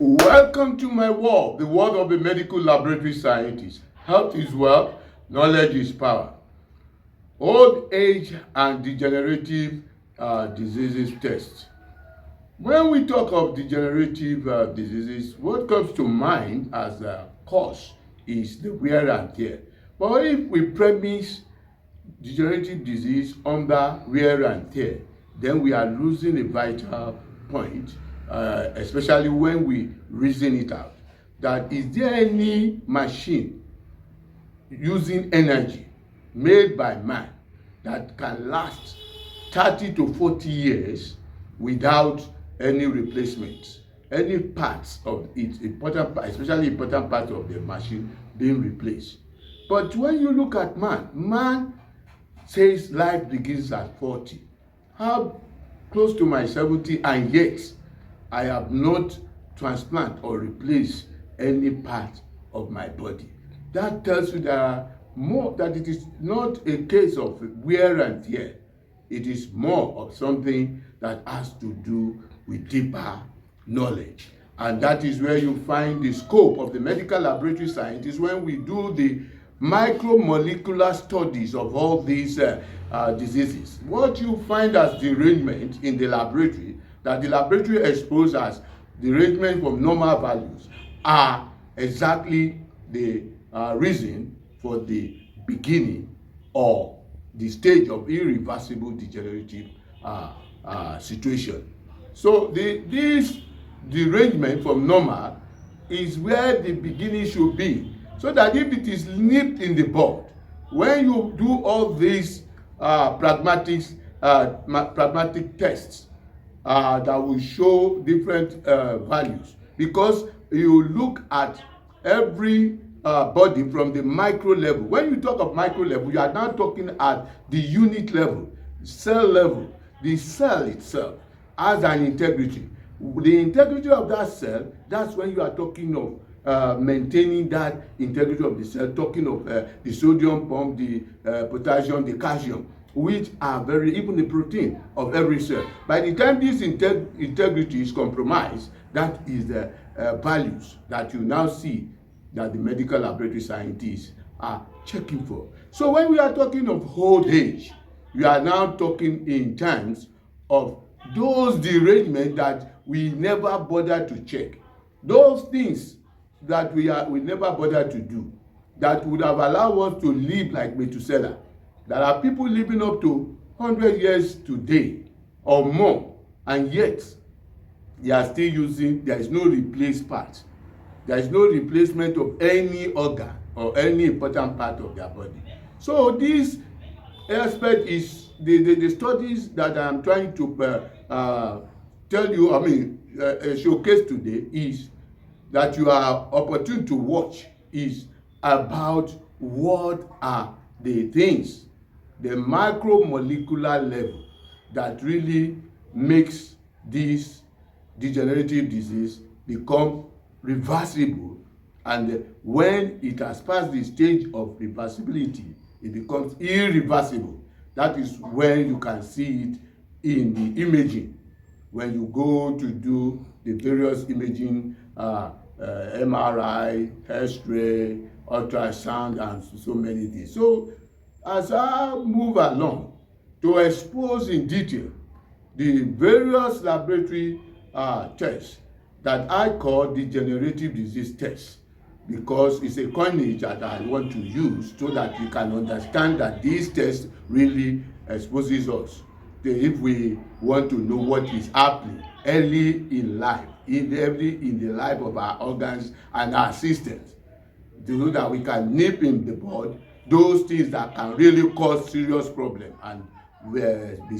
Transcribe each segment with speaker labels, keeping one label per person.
Speaker 1: Welcome to my world, the world of the medical laboratory scientist. Health is wealth, knowledge is power. Old age and degenerative diseases test. When we talk of degenerative diseases, what comes to mind as a cause is the wear and tear. But if we premise degenerative disease under wear and tear, then we are losing a vital point, especially when we reason it out. That is there any machine using energy made by man that can last 30 to 40 years without any replacement, any parts of its important, especially important parts of the machine being replaced? But when you look at man says life begins at 40. How close to my 70, and yet I have not transplanted or replaced any part of my body. That tells you that it is not a case of wear and tear. It is more of something that has to do with deeper knowledge. And that is where you find the scope of the medical laboratory scientists when we do the micromolecular studies of all these diseases. What you find as derangement in the laboratory, that the laboratory exposes as derangement from normal values, are exactly the reason for the beginning or the stage of irreversible degenerative situation. So this derangement from normal is where the beginning should be, so that if it is nipped in the bud, when you do all these pragmatic tests that will show different values, because you look at every body from the micro level. When you talk of micro level, you are now talking at the unit level, cell level. The cell itself has an integrity. The integrity of that cell, that's when you are talking of maintaining that integrity of the cell, talking of the sodium pump, the potassium, the calcium, which are even the protein of every cell. By the time this integrity is compromised, that is the values that you now see that the medical laboratory scientists are checking for. So when we are talking of old age, we are now talking in terms of those derangements that we never bother to check, those things that we never bother to do, that would have allowed us to live like Methuselah. There are people living up to 100 years today or more, and yet they are still using, there is no replaced part. There is no replacement of any organ or any important part of their body. So this aspect is the studies that I'm trying to tell you, showcase today, is that you are opportune to watch, is about what are the things, the micromolecular level, that really makes this degenerative disease become reversible, and when it has passed the stage of reversibility, it becomes irreversible. That is when you can see it in the imaging, when you go to do the various imaging, MRI, X-ray, ultrasound, and so many things. So as I move along to expose in detail the various laboratory tests that I call degenerative disease tests, because it's a coinage that I want to use so that you can understand that these tests really exposes us if we want to know what is happening early in life, in the life of our organs and our systems, to know that we can nip in the bud those things that can really cause serious problem, and we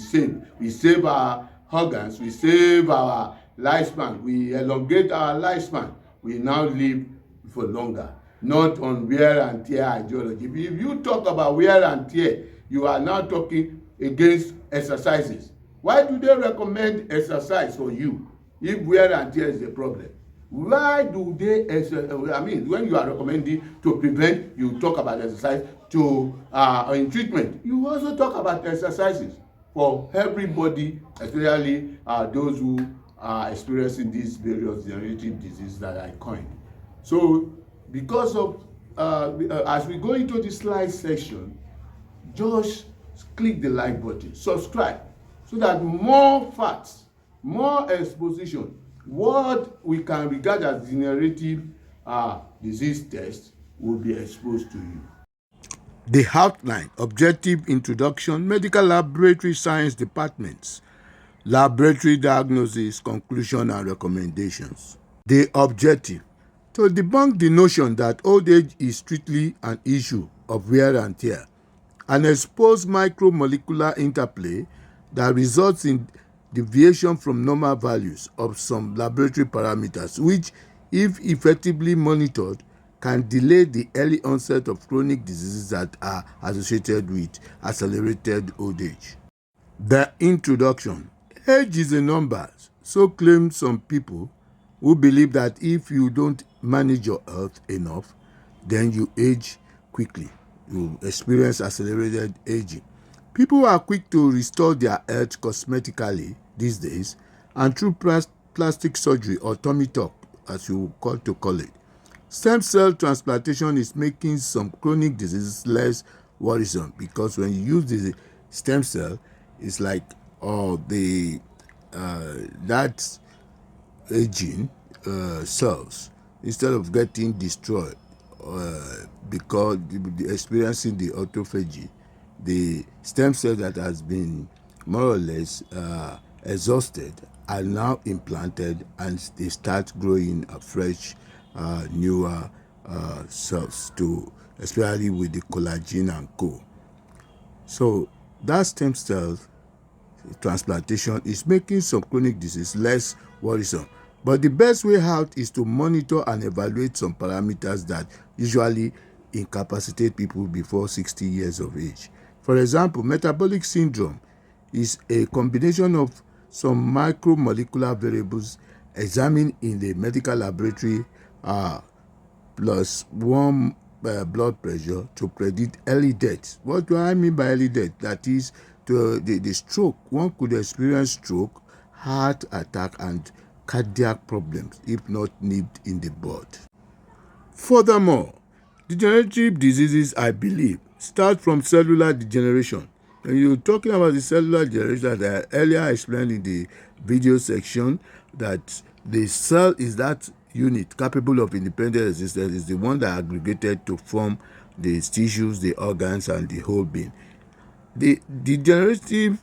Speaker 1: save our organs, we save our lifespan, we elongate our lifespan, we now live for longer, not on wear and tear ideology. If you talk about wear and tear, you are now talking against exercises. Why do they recommend exercise for you if wear and tear is a problem? Why do they when you are recommending to prevent, you talk about exercise. In treatment, you also talk about exercises for everybody, especially those who are experiencing these various degenerative diseases that I coined. So because of as we go into the slide section, just click the like button, subscribe, so that more facts, more exposition, what we can regard as degenerative disease test will be exposed to you. The outline: objective introduction, medical laboratory science departments, laboratory diagnosis, conclusion and recommendations. The objective: to debunk the notion that old age is strictly an issue of wear and tear, and expose micromolecular interplay that results in deviation from normal values of some laboratory parameters, which, if effectively monitored, can delay the early onset of chronic diseases that are associated with accelerated old age. The introduction: age is a number, so claim some people who believe that if you don't manage your health enough, then you age quickly. You experience accelerated aging. People are quick to restore their health cosmetically these days, and through plastic surgery or tummy tuck, as you call it. Stem cell transplantation is making some chronic diseases less worrisome, because when you use the stem cell, it's like that aging cells, instead of getting destroyed because experiencing the autophagy, the stem cell that has been more or less exhausted are now implanted, and they start growing fresh, newer cells, especially with the collagen and co. So that stem cell transplantation is making some chronic disease less worrisome. But the best way out is to monitor and evaluate some parameters that usually incapacitate people before 60 years of age. For example, metabolic syndrome is a combination of some micromolecular variables examined in the medical laboratory plus warm blood pressure to predict early death. What do I mean by early death? That is, the stroke. One could experience stroke, heart attack, and cardiac problems if not nipped in the bud. Furthermore, degenerative diseases, I believe, start from cellular degeneration. When you're talking about the cellular degeneration that I earlier explained in the video section, that the cell is that unit capable of independent existence, is the one that aggregated to form the tissues, the organs, and the whole being. The degenerative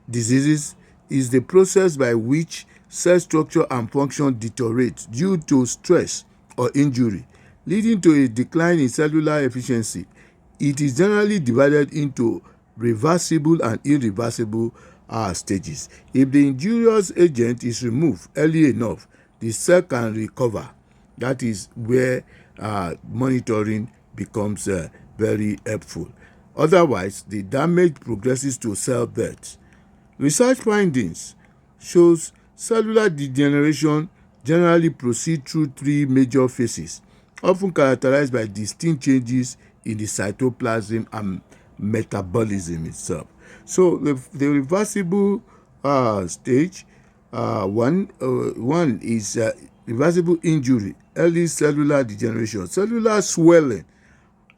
Speaker 1: diseases is the process by which cell structure and function deteriorate due to stress or injury, leading to a decline in cellular efficiency. It is generally divided into reversible and irreversible stages. If the injurious agent is removed early enough, the cell can recover. That is where monitoring becomes very helpful. Otherwise, the damage progresses to cell death. Research findings shows cellular degeneration generally proceeds through three major phases, often characterized by distinct changes in the cytoplasm and metabolism itself. So the reversible stage, one is reversible injury, early cellular degeneration, cellular swelling,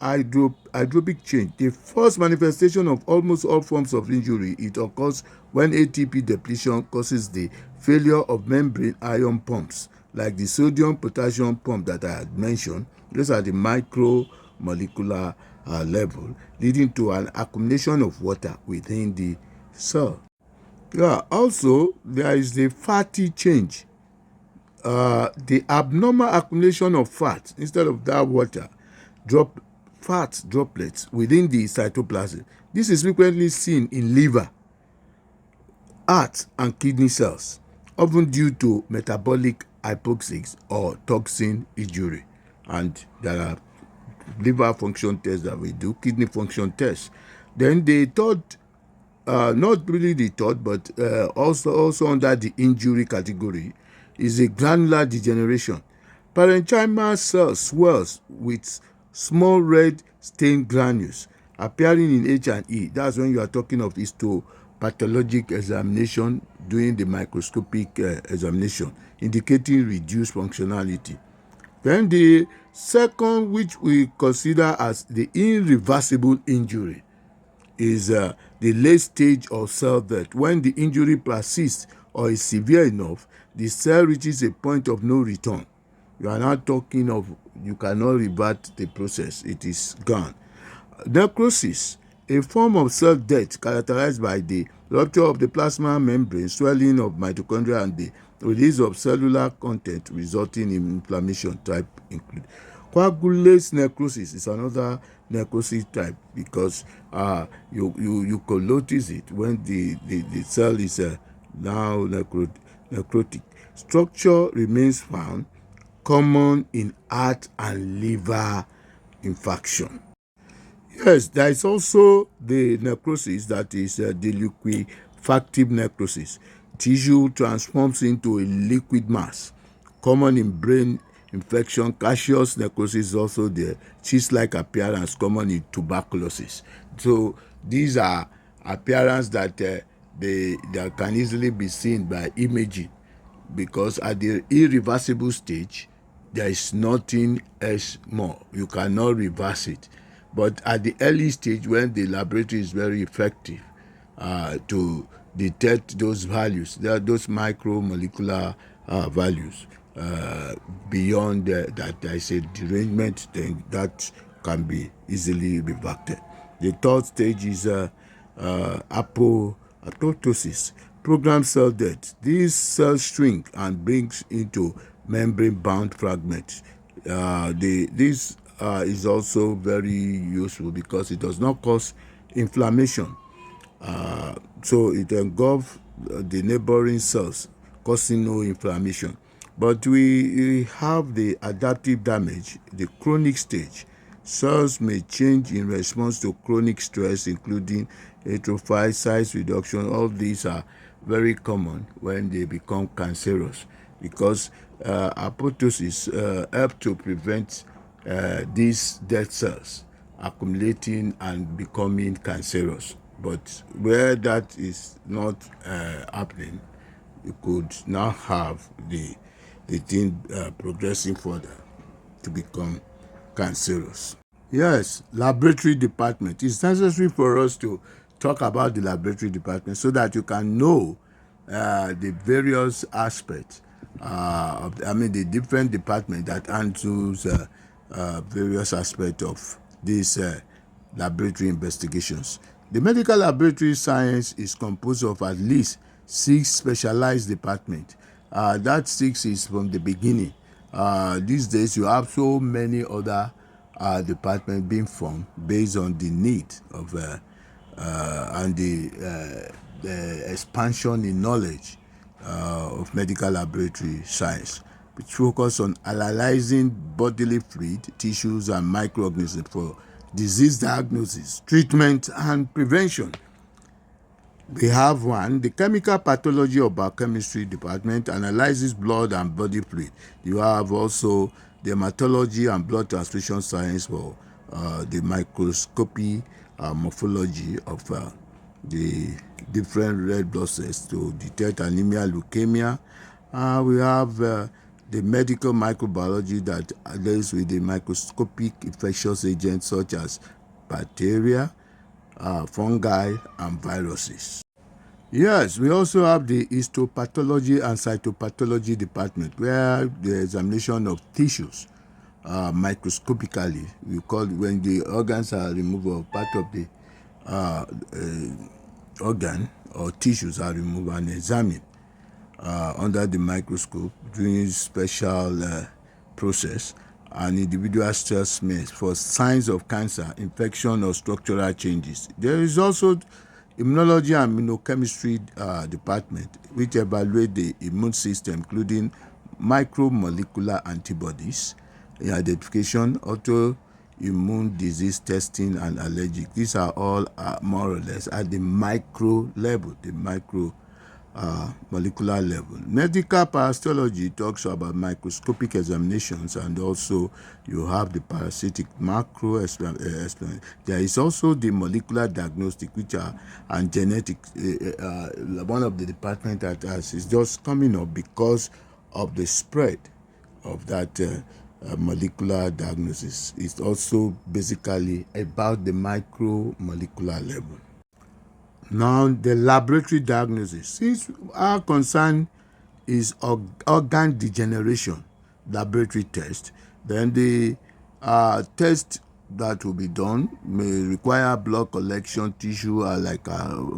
Speaker 1: hydropic change. The first manifestation of almost all forms of injury, it occurs when ATP depletion causes the failure of membrane ion pumps, like the sodium-potassium pump that I had mentioned. Those are the micromolecular level, leading to an accumulation of water within the cell. Also, there is the fatty change. The abnormal accumulation of fat instead of that water, fat droplets within the cytoplasm. This is frequently seen in liver, heart, and kidney cells, often due to metabolic hypoxia or toxin injury. And there are liver function tests that we do, kidney function tests. Then the third, not really the third, but also under the injury category, is a granular degeneration. Parenchymal cell swells with small red stained granules appearing in H and E. That's when you are talking of histoplasm pathologic examination during the microscopic examination, indicating reduced functionality. Then the second, which we consider as the irreversible injury, is the late stage of cell death. When the injury persists or is severe enough, the cell reaches a point of no return. You are not talking of you cannot revert the process. It is gone. Necrosis, a form of cell death characterized by the rupture of the plasma membrane, swelling of mitochondria, and the release of cellular content resulting in inflammation. Type include coagulase necrosis is another necrosis type, because you could notice it when the cell is now necrotic. Structure remains found, common in heart and liver infarction. Yes, there is also the necrosis that is deliquefactive necrosis. Tissue transforms into a liquid mass, common in brain infection. Gaseous necrosis is also the cyst-like appearance, common in tuberculosis. So these are appearances that they can easily be seen by imaging, because at the irreversible stage, there is nothing else more. You cannot reverse it. But at the early stage, when the laboratory is very effective to detect those values, there are those micromolecular values beyond that there is a derangement, then that can be easily reverted. The third stage is apoptosis, programmed cell death. These cells shrink and brings into membrane-bound fragments. This is also very useful because it does not cause inflammation. So it engulfs the neighboring cells, causing no inflammation. But we have the adaptive damage, the chronic stage. Cells may change in response to chronic stress, including atrophy, size reduction. All these are very common when they become cancerous, because apoptosis helps to prevent these dead cells accumulating and becoming cancerous. But where that is not happening, you could now have the thing progressing further to become cancerous. Yes, laboratory department. It's necessary for us to talk about the laboratory department so that you can know the various aspects the different department that handles various aspects of these laboratory investigations. The medical laboratory science is composed of at least 6 specialized departments. That 6 is from the beginning. These days, you have so many other departments being formed based on the need of and the expansion in knowledge of medical laboratory science, which focus on analyzing bodily fluid, tissues, and microorganisms for disease diagnosis, treatment, and prevention. We have the chemical pathology or biochemistry department analyzes blood and body fluid. You have also the hematology and blood transfusion science for the microscopy morphology of the different red blood cells to detect anemia, leukemia. We have the medical microbiology that deals with the microscopic infectious agents such as bacteria, fungi, and viruses. Yes, we also have the histopathology and cytopathology department, where the examination of tissues microscopically, we call it when the organs are removed or part of the organ or tissues are removed and examined under the microscope during special process. An individual cell smears for signs of cancer, infection, or structural changes. There is also immunology and immunochemistry department, which evaluate the immune system, including micromolecular antibodies, identification, autoimmune disease testing, and allergic. These are all more or less at the micro level, the micro
Speaker 2: molecular level. Medical parasitology talks about microscopic examinations, and also you have the parasitic macro explanation. There is also the molecular diagnostic, which are and genetics. One of the departments that is just coming up because of the spread of that molecular diagnosis. It's also basically about the micromolecular level. Now, the laboratory diagnosis. Since our concern is organ degeneration laboratory test, then the test that will be done may require blood collection, tissue,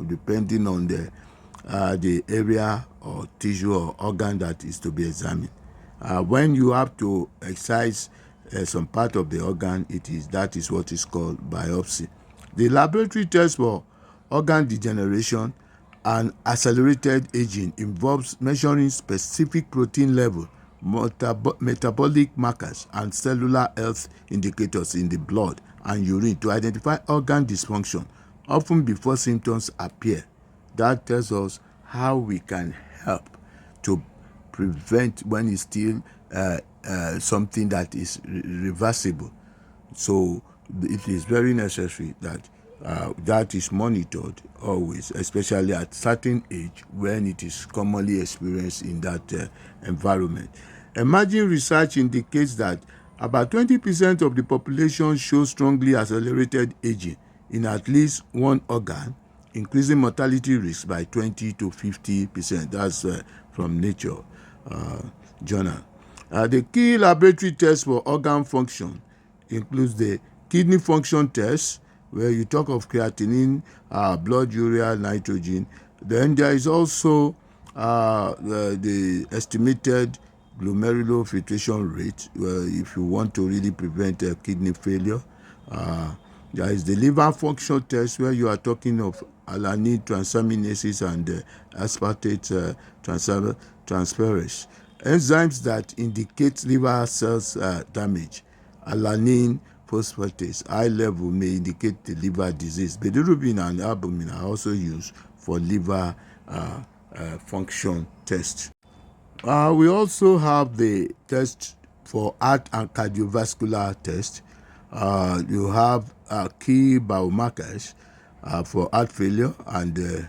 Speaker 2: depending on the area or tissue or organ that is to be examined. When you have to excise some part of the organ, that is what is called biopsy. The laboratory test for organ degeneration and accelerated aging involves measuring specific protein level, metabolic markers, and cellular health indicators in the blood and urine to identify organ dysfunction, often before symptoms appear. That tells us how we can help to prevent when it's still something that is reversible. So it is very necessary that that is monitored always, especially at certain age when it is commonly experienced in that environment. Emerging research indicates that about 20% of the population show strongly accelerated aging in at least one organ, increasing mortality risk by 20 to 50%. That's from Nature journal. The key laboratory tests for organ function includes the kidney function test, where you talk of creatinine, blood urea, nitrogen. Then there is also the estimated glomerular filtration rate, if you want to really prevent kidney failure. There is the liver function test, where you are talking of alanine transaminases and aspartate transferase, enzymes that indicate liver cells damage. Alanine phosphatase high level may indicate the liver disease. Bilirubin and albumin are also used for liver function test. We also have the test for heart and cardiovascular test. You have key biomarkers for heart failure and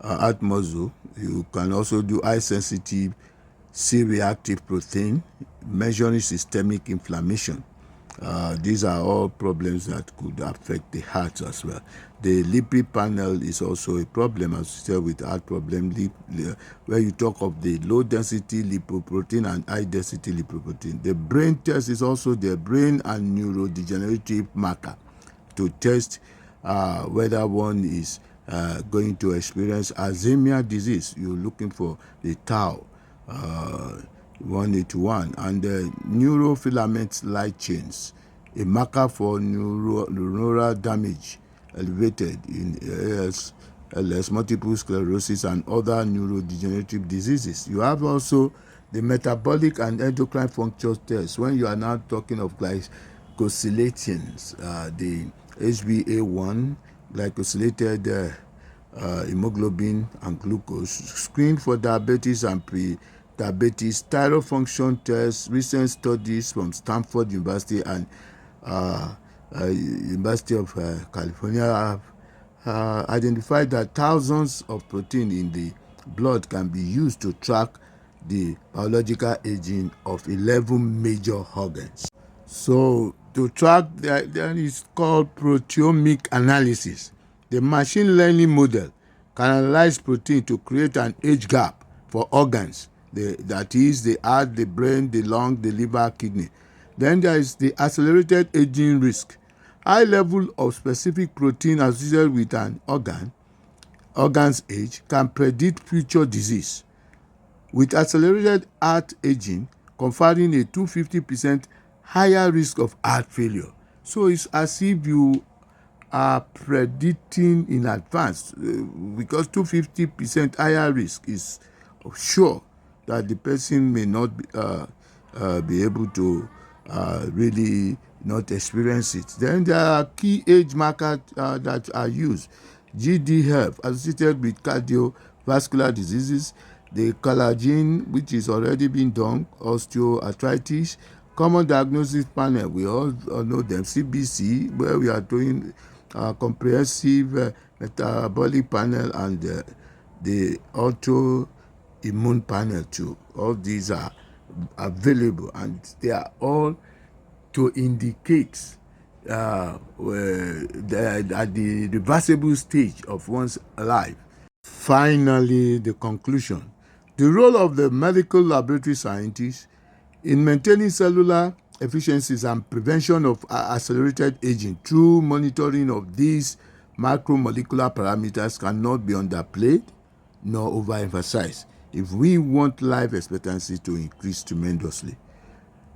Speaker 2: heart muscle. You can also do high sensitive C-reactive protein, measuring systemic inflammation. These are all problems that could affect the heart as well. The lipid panel is also a problem associated with heart problem, where you talk of the low density lipoprotein and high density lipoprotein. The brain test is also the brain and neurodegenerative marker to test whether one is going to experience Alzheimer's disease. You're looking for the tau 181 and the neurofilament light chains, a marker for neural damage elevated in ALS, multiple sclerosis, and other neurodegenerative diseases. You have also the metabolic and endocrine function test. When you are now talking of glycosylations, the HbA1, glycosylated hemoglobin and glucose, screen for diabetes and pre-diabetes, thyroid function tests. Recent studies from Stanford University and University of California have identified that thousands of protein in the blood can be used to track the biological aging of 11 major organs. So to track that is called proteomic analysis. The machine learning model can analyze protein to create an age gap for organs. That is the heart, the brain, the lung, the liver, kidney. Then there is the accelerated aging risk. High level of specific protein associated with an organ's age can predict future disease, with accelerated heart aging conferring a 250% higher risk of heart failure. So it's as if you are predicting in advance, because 250% higher risk is sure that the person may not be able to really not experience it. Then there are key age markers that are used. GD health associated with vascular diseases, the collagen, which is already been done, osteoarthritis, common diagnosis panel, we all know them, CBC, where we are doing comprehensive metabolic panel, and the autoimmune panel too. All these are available, and they are all to indicate at the reversible stage of one's life. Finally, the conclusion. The role of the medical laboratory scientist in maintaining cellular efficiencies and prevention of accelerated aging through monitoring of these macromolecular parameters cannot be underplayed nor overemphasized if we want life expectancy to increase tremendously.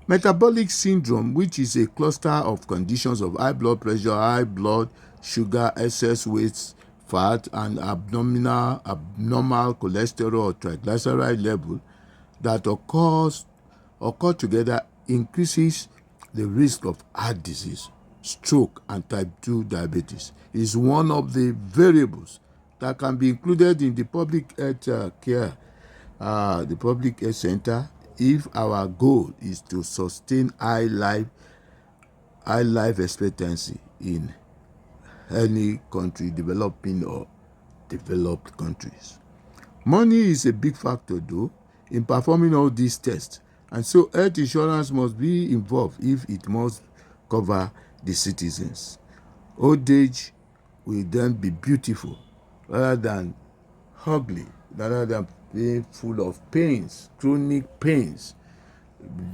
Speaker 2: Metabolic syndrome, which is a cluster of conditions of high blood pressure, high blood sugar, excess weight, fat, and abnormal cholesterol or triglyceride level that occur together, increases the risk of heart disease, stroke, and type 2 diabetes. It is one of the variables that can be included in the public health care, the public health center, if our goal is to sustain high life expectancy in any country, developing or developed countries. Money is a big factor, though, in performing all these tests, and so health insurance must be involved if it must cover the citizens. Old age will then be beautiful rather than ugly, rather than being full of pains, chronic pains,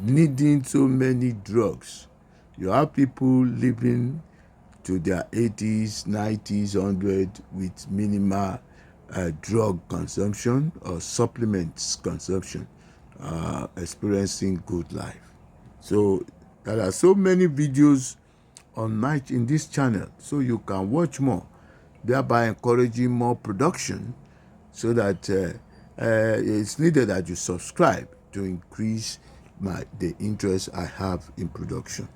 Speaker 2: needing so many drugs. You have people living to their 80s, 90s, 100 with minimal drug consumption or supplements consumption, experiencing good life. So there are so many videos in this channel, so you can watch more, thereby encouraging more production, so that it's needed that you subscribe to increase the interest I have in production.